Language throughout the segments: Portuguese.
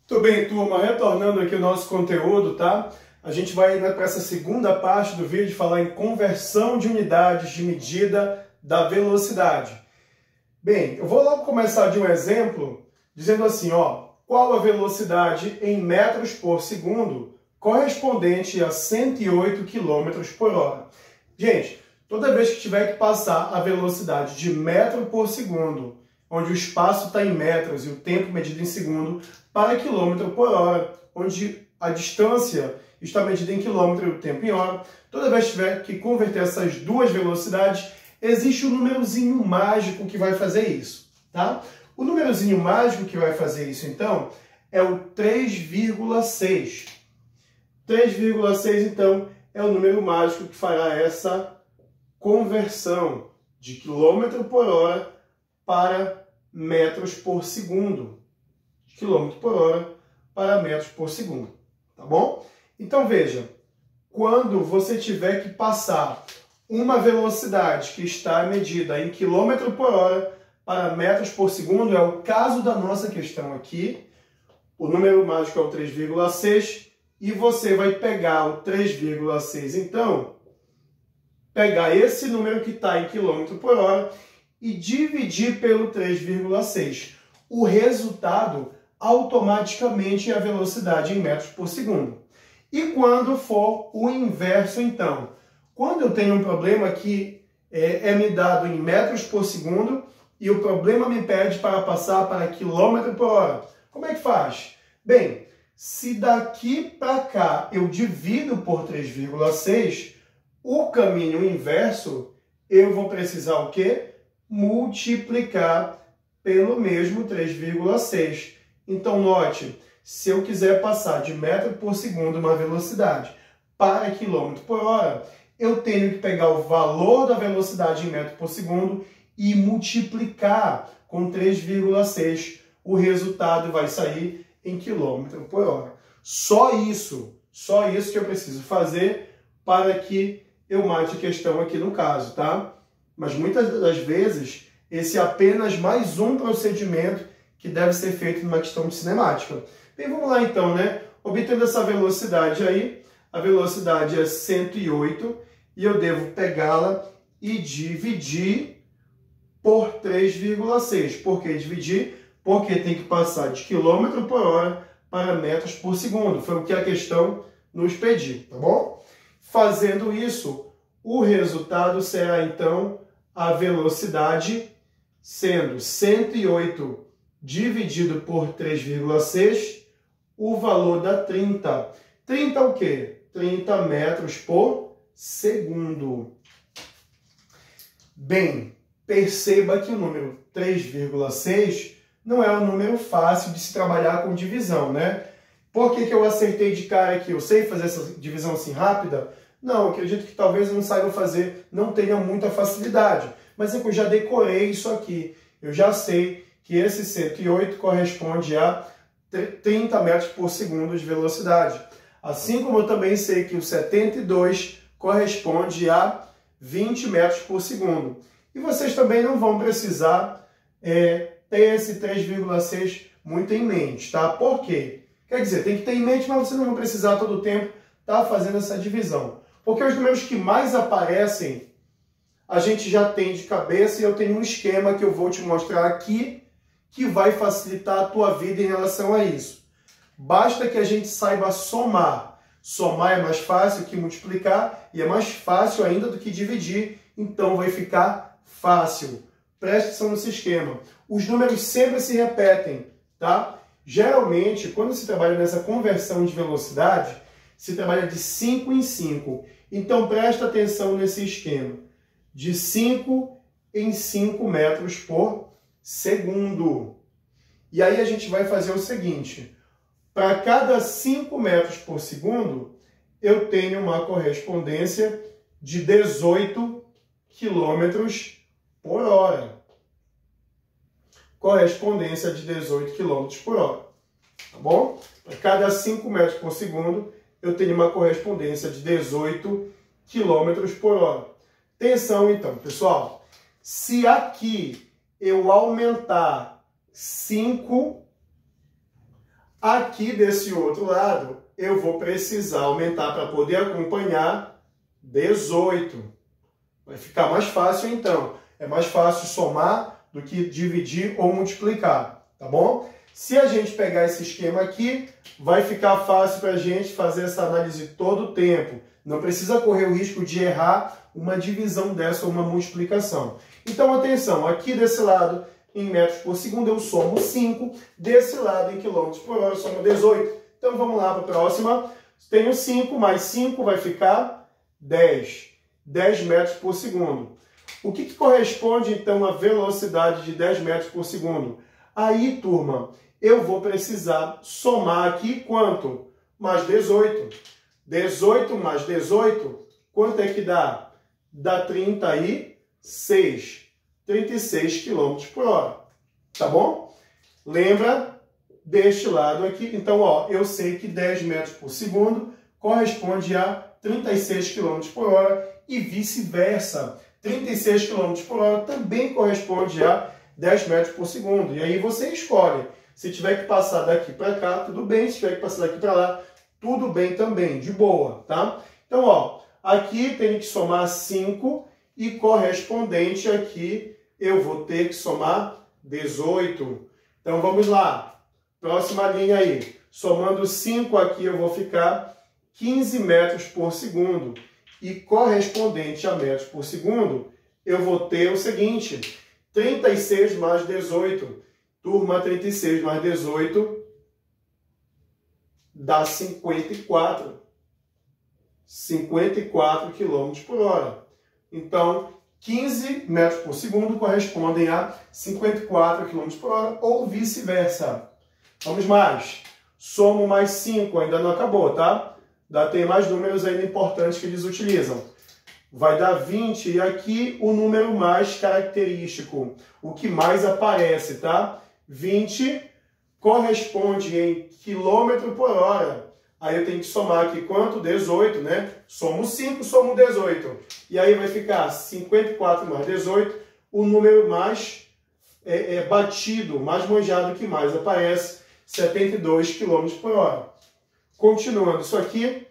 Tudo bem, turma? Retornando aqui o nosso conteúdo, tá? A gente vai para essa segunda parte do vídeo falar em conversão de unidades de medida da velocidade. Bem, eu vou logo começar de um exemplo dizendo assim, ó, qual a velocidade em metros por segundo correspondente a 108 km por hora? Gente, toda vez que tiver que passar a velocidade de metro por segundo, onde o espaço está em metros e o tempo medido em segundo, para quilômetro por hora, onde a distância está medida em quilômetro e o tempo em hora, toda vez que tiver que converter essas duas velocidades, existe um númerozinho mágico que vai fazer isso, tá? O númerozinho mágico que vai fazer isso, então, é o 3,6. 3,6, então, é o número mágico que fará essa conversão de quilômetro por hora para metros por segundo. De quilômetro por hora para metros por segundo. Tá bom? Então veja, quando você tiver que passar uma velocidade que está medida em quilômetro por hora para metros por segundo, é o caso da nossa questão aqui, o número mágico é o 3,6, e você vai pegar o 3,6, então, pegar esse número que está em quilômetro por hora e dividir pelo 3,6. O resultado automaticamente é a velocidade em metros por segundo. E quando for o inverso, então? Quando eu tenho um problema que é me dado em metros por segundo e o problema me pede para passar para quilômetro por hora, como é que faz? Bem, se daqui para cá eu divido por 3,6, o caminho inverso, eu vou precisar o quê? Multiplicar pelo mesmo 3,6. Então, note, se eu quiser passar de metro por segundo uma velocidade para quilômetro por hora, eu tenho que pegar o valor da velocidade em metro por segundo e multiplicar com 3,6. O resultado vai sair em quilômetro por hora. Só isso que eu preciso fazer para que eu mate a questão aqui no caso, tá? Mas muitas das vezes, esse é apenas mais um procedimento que deve ser feito numa questão de cinemática. Bem, vamos lá então, né? Obtendo essa velocidade aí, a velocidade é 108, e eu devo pegá-la e dividir por 3,6. Por que dividir? Porque tem que passar de quilômetro por hora para metros por segundo. Foi o que a questão nos pediu, tá bom? Fazendo isso, o resultado será então a velocidade sendo 108 dividido por 3,6, o valor dá 30. 30 o quê? 30 metros por segundo. Bem, perceba que o número 3,6 não é um número fácil de se trabalhar com divisão, né? Por que eu acertei de cara aqui? Eu sei fazer essa divisão assim rápida? Não, acredito que talvez eu não saiba fazer, não tenha muita facilidade. Mas é que eu já decorei isso aqui. Eu já sei que esse 108 corresponde a 30 metros por segundo de velocidade. Assim como eu também sei que o 72 corresponde a 20 metros por segundo. E vocês também não vão precisar ter esse 3,6 muito em mente, tá? Por quê? Quer dizer, tem que ter em mente, mas você não vai precisar todo o tempo estar fazendo essa divisão. Porque os números que mais aparecem, a gente já tem de cabeça, e eu tenho um esquema que eu vou te mostrar aqui, que vai facilitar a tua vida em relação a isso. Basta que a gente saiba somar. Somar é mais fácil que multiplicar, e é mais fácil ainda do que dividir, então vai ficar fácil. Preste atenção nesse esquema. Os números sempre se repetem, tá? Geralmente, quando se trabalha nessa conversão de velocidade, se trabalha de 5 em 5. Então, presta atenção nesse esquema. De 5 em 5 metros por segundo. E aí a gente vai fazer o seguinte. Para cada 5 metros por segundo, eu tenho uma correspondência de 18 quilômetros por hora. Correspondência de 18 km por hora. Tá bom? Para cada 5 metros por segundo, eu tenho uma correspondência de 18 km por hora. Atenção então, pessoal. Se aqui eu aumentar 5, Aqui desse outro lado, eu vou precisar aumentar para poder acompanhar 18. Vai ficar mais fácil então. É mais fácil somar do que dividir ou multiplicar, tá bom? Se a gente pegar esse esquema aqui, vai ficar fácil para a gente fazer essa análise todo o tempo. Não precisa correr o risco de errar uma divisão dessa ou uma multiplicação. Então, atenção, aqui desse lado, em metros por segundo, eu somo 5. Desse lado, em quilômetros por hora, eu somo 18. Então, vamos lá para a próxima. Tenho 5 mais 5 vai ficar 10. 10 metros por segundo. O que corresponde, então, à velocidade de 10 metros por segundo? Aí, turma, eu vou precisar somar aqui quanto? Mais 18. 18 mais 18, quanto é que dá? Dá 36. 36 km por hora. Tá bom? Lembra deste lado aqui. Então, ó, eu sei que 10 metros por segundo corresponde a 36 km por hora e vice-versa. 36 km por hora também corresponde a 10 metros por segundo. E aí você escolhe. Se tiver que passar daqui para cá, tudo bem. Se tiver que passar daqui para lá, tudo bem também, de boa, tá? Então, ó, aqui tem que somar 5 e correspondente aqui eu vou ter que somar 18. Então, vamos lá. Próxima linha aí. Somando 5 aqui, eu vou ficar 15 metros por segundo. E correspondente a metros por segundo, eu vou ter o seguinte, 36 mais 18. Turma, 36 mais 18 dá 54. 54 km por hora. Então, 15 metros por segundo correspondem a 54 km por hora ou vice-versa. Vamos mais. Somo mais 5, ainda não acabou, tá? Tem mais números ainda importantes que eles utilizam. Vai dar 20 e aqui o número mais característico, o que mais aparece, tá? 20 corresponde em quilômetro por hora. Aí eu tenho que somar aqui quanto? 18, né? Somo 5, somo 18. E aí vai ficar 54 mais 18, o número mais batido, mais manjado que mais aparece, 72 km por hora. Continuando isso aqui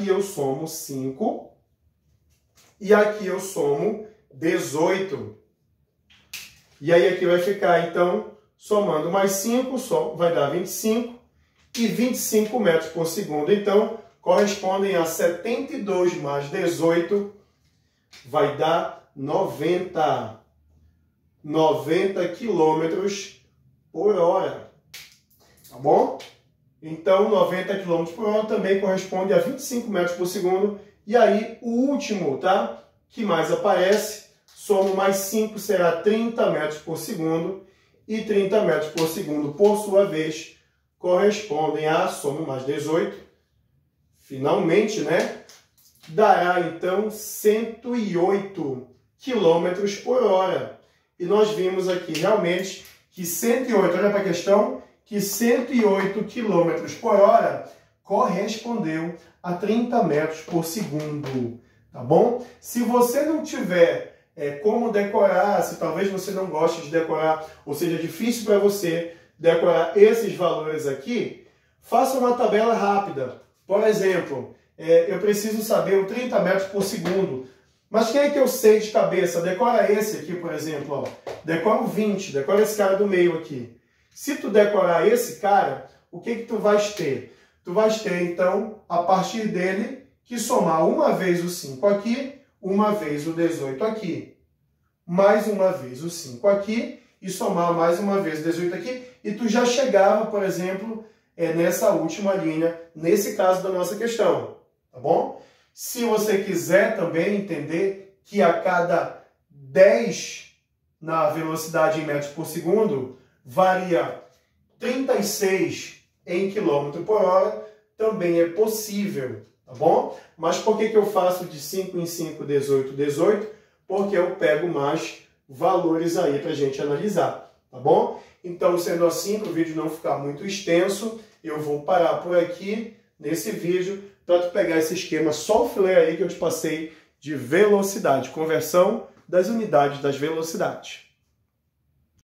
eu somo 5 e aqui eu somo 18. E aí aqui vai ficar, então, somando mais 5, vai dar 25 e 25 metros por segundo. Então, correspondem a 72 mais 18, vai dar 90. 90 quilômetros por hora. Tá bom? Então, 90 km por hora também corresponde a 25 metros por segundo. E aí, o último, tá? Que mais aparece, somo mais 5, será 30 metros por segundo. E 30 metros por segundo, por sua vez, correspondem a, somo mais 18, finalmente, né? Dará, então, 108 km por hora. E nós vimos aqui, realmente, que 108, olha para a questão, que 108 km por hora correspondeu a 30 metros por segundo, tá bom? Se você não tiver como decorar, se talvez você não goste de decorar, ou seja, difícil para você decorar esses valores aqui, faça uma tabela rápida. Por exemplo, eu preciso saber o 30 metros por segundo. Mas quem é que eu sei de cabeça? Decora esse aqui, por exemplo. Ó. Decora o 20, decora esse cara do meio aqui. Se tu decorar esse cara, o que tu vais ter? Tu vais ter, então, a partir dele, que somar uma vez o 5 aqui, uma vez o 18 aqui, mais uma vez o 5 aqui, e somar mais uma vez o 18 aqui, e tu já chegava, por exemplo, nessa última linha, nesse caso da nossa questão, tá bom? Se você quiser também entender que a cada 10 na velocidade em metros por segundo, varia 36 em quilômetro por hora, também é possível, tá bom? Mas por que eu faço de 5 em 5, 18, 18? Porque eu pego mais valores aí para a gente analisar, tá bom? Então, sendo assim, para o vídeo não ficar muito extenso, eu vou parar por aqui nesse vídeo para tu pegar esse esquema só o filé aí que eu te passei de velocidade, conversão das unidades das velocidades.